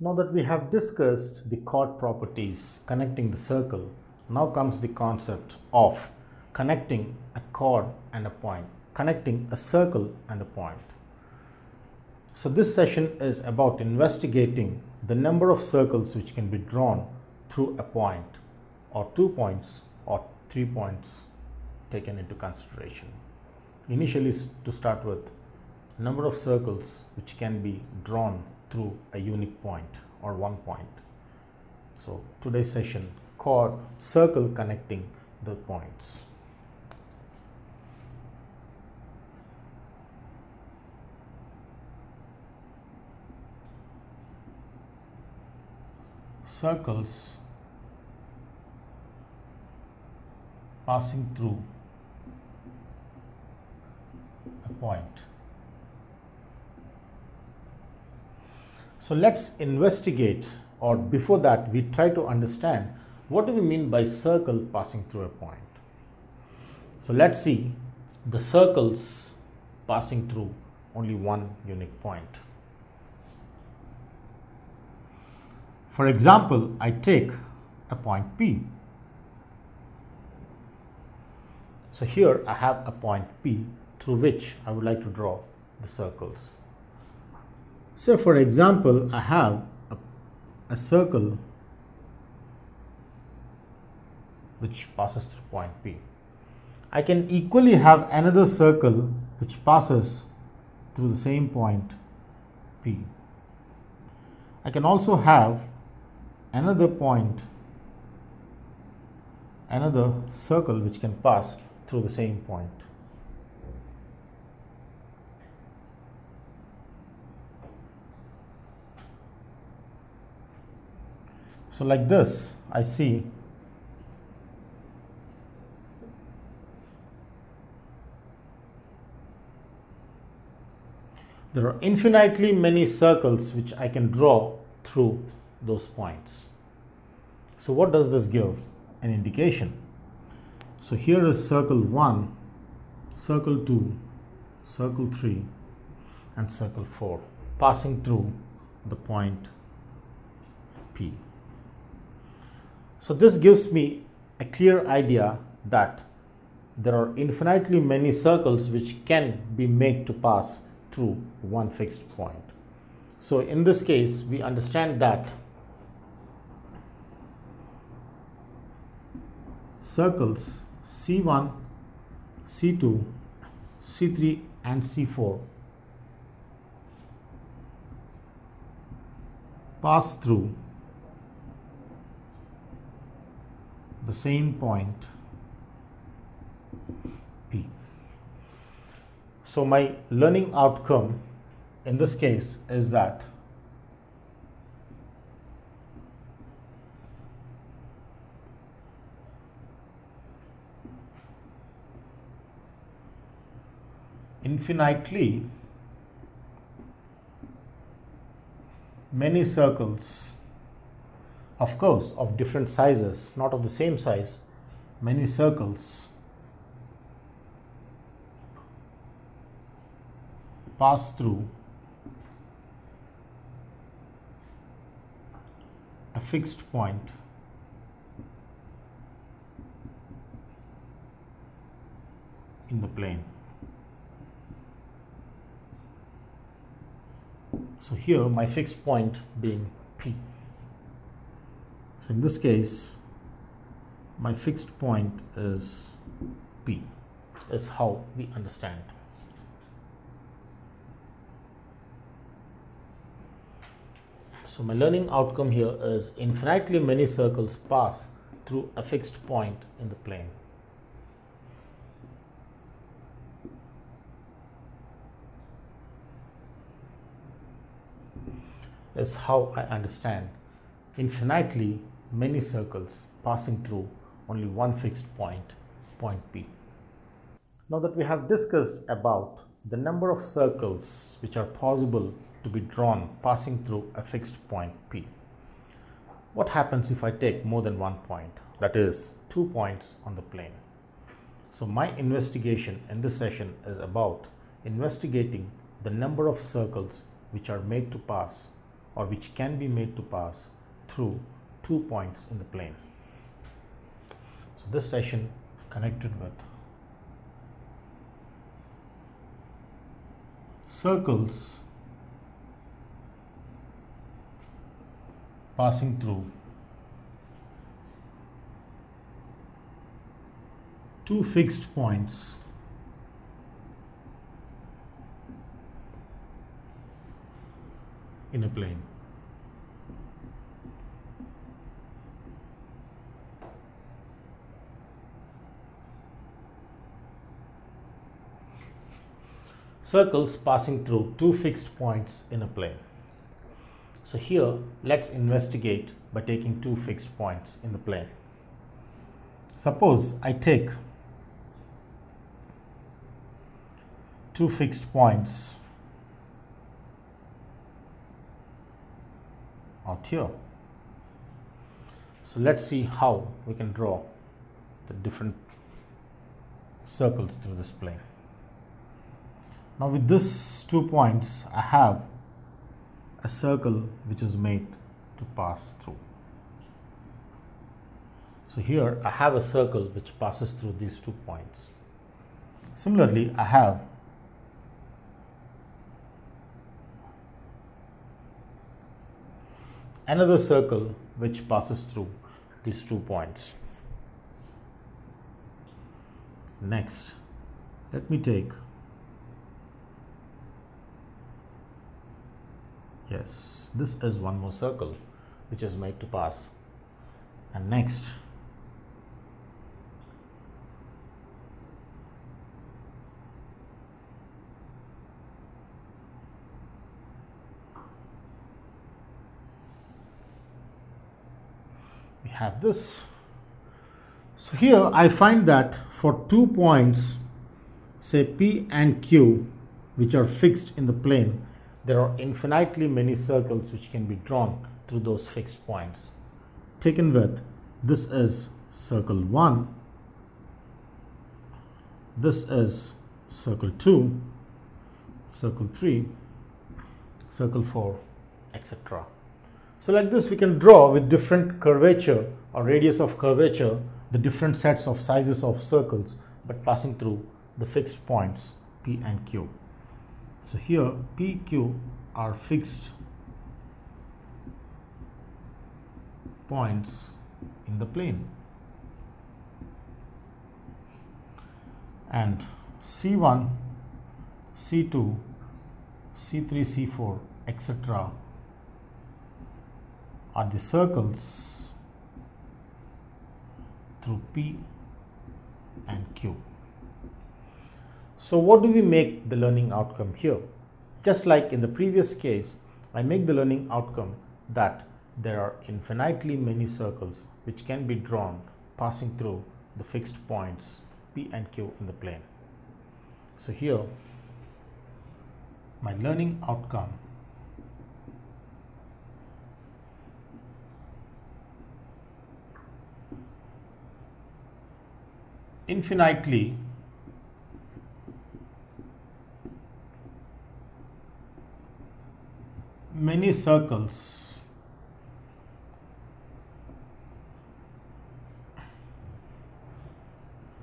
Now that we have discussed the chord properties connecting the circle, now comes the concept of connecting a chord and a point, connecting a circle and a point. So this session is about investigating the number of circles which can be drawn through a point, or 2 points or 3 points taken into consideration. Initially, to start with, number of circles which can be drawn through a unique point or 1 point. So today's session, chord, circle connecting the points. Circles passing through a point. So let's investigate, or before that we try to understand what do we mean by circle passing through a point. So let's see the circles passing through only one unique point. For example, I take a point P. So here I have a point P through which I would like to draw the circles. So for example, I have a circle which passes through point P. I can equally have another circle which passes through the same point P. I can also have another point, another circle which can pass through the same point. So like this, I see there are infinitely many circles which I can draw through those points. So what does this give? An indication. So here is circle 1, circle 2, circle 3 and circle 4 passing through the point P. So this gives me a clear idea that there are infinitely many circles which can be made to pass through one fixed point. So in this case, we understand that circles C1, C2, C3 and C4 pass through the same point P. So my learning outcome in this case is that infinitely many circles, of course of different sizes, not of the same size, many circles pass through a fixed point in the plane. So here my fixed point being P. So in this case, my fixed point is P, is how we understand. So my learning outcome here is infinitely many circles pass through a fixed point in the plane. Is how I understand infinitely many circles passing through only one fixed point, point P. Now that we have discussed about the number of circles which are possible to be drawn passing through a fixed point P, what happens if I take more than one point, that is 2 points on the plane? So my investigation in this session is about investigating the number of circles which are made to pass or which can be made to pass through 2 points in the plane. So this session connected with circles passing through 2 fixed points in a plane. Circles passing through 2 fixed points in a plane. So here let's investigate by taking 2 fixed points in the plane. Suppose I take 2 fixed points out here. So let's see how we can draw the different circles through this plane. Now with these 2 points, I have a circle which is made to pass through. So here I have a circle which passes through these 2 points. Similarly, I have another circle which passes through these 2 points. Next, let me take, yes, this is one more circle which is made to pass. And next, we have this. So here I find that for 2 points, say P and Q, which are fixed in the plane, there are infinitely many circles which can be drawn through those fixed points. Taken with, this is circle 1, this is circle 2, circle 3, circle 4, etc. So like this we can draw with different curvature or radius of curvature the different sets of sizes of circles but passing through the fixed points P and Q. So here P, Q are fixed points in the plane, and C1, C2, C3, C4, etc. are the circles through P and Q. So what do we make the learning outcome here? Just like in the previous case, I make the learning outcome that there are infinitely many circles which can be drawn passing through the fixed points P and Q in the plane. So here my learning outcome infinitely many circles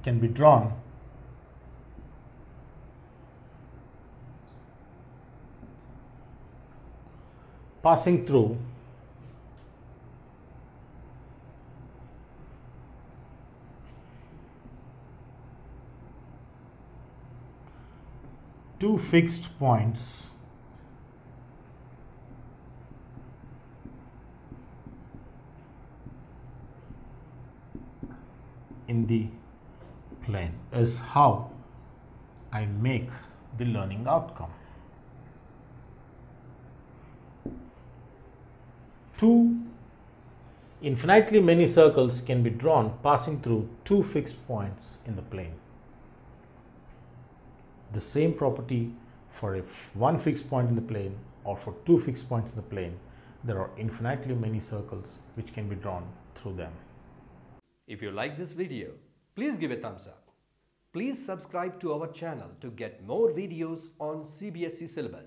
can be drawn passing through two fixed points in the plane is how I make the learning outcome. Two infinitely many circles can be drawn passing through two fixed points in the plane. The same property for one fixed point in the plane or for two fixed points in the plane, there are infinitely many circles which can be drawn through them. If you like this video, please give a thumbs up. Please subscribe to our channel to get more videos on CBSE syllabus.